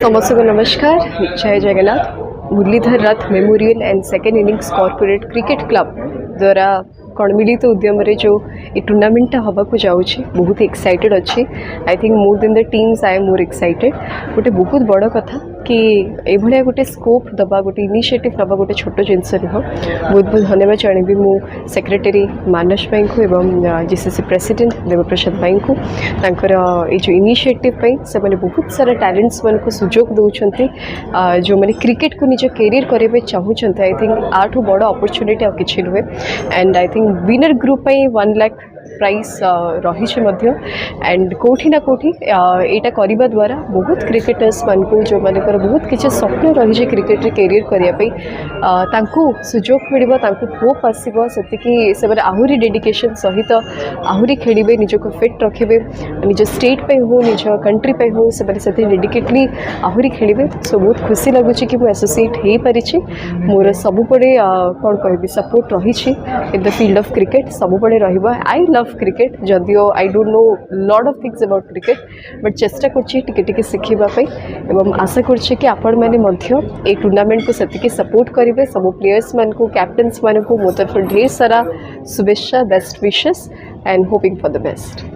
समस्त को नमस्कार। जय जगन्नाथ। मुरलीधर रथ memorial and second innings corporate cricket club द्वारा कौन मिलित उद्यम जो ये टूर्नामेंट हवा को जाऊँगी बहुत एक्साइटेड अच्छी। I think more than the teams I am more excited. गोटे बहुत बड़ कथा कि ये गोटे स्कोप दबा गोटे इनिशिएटिव नवा गोटे छोट जिनस नुह। बहुत बहुत धन्यवाद जनइबी मो सेक्रेटरी मानस भाई को एवं जीसीसी प्रेसिडेंट देवप्रसाद भाई को तांकर ये जो इनिशिएटिव से मैंने बहुत सारा टैलेंट्स मान को सुजोग दौरान जो मैंने क्रिकेट को निज कैरियर करेंगे चाहूँगी। आई थिंक आठू बड़ अपॉर्चुनिटी आ कि नुहे। And I think winner group 1 lakh prize रही एंड कोठी ना कोठी यहाँ करने द्वारा बहुत क्रिकेटर्स मान को जो मान बहुत किसी स्वप्न रही है क्रिकेट रे कैरियर करने सुजोग मिल होप आसो से आहरी डेडिकेशन सहित आहरी खेलिए निजक फिट रखिए निज स्टेट पे हो निज कंट्री पे हो से डेडिकेटली आहरी खेलिए। सो बहुत खुशी लगुच कि मुझे एसोसिएट हो पारी मोर सबुबड़े कौन कह सपोर्ट रही in the field of cricket सबुबड़े रहा। आई लव क्रिकेट जदियो I don't know lot of things about cricket but चेष्टा कर शिखापी एवं आशा कर आपण मैंने टूर्नामेंट को सेतिकी सपोर्ट करेंगे। सब प्लेयर्स मान को कैप्टेन्स मान को मो तरफ ढेर सारा शुभेच्छा best wishes and hoping for the best.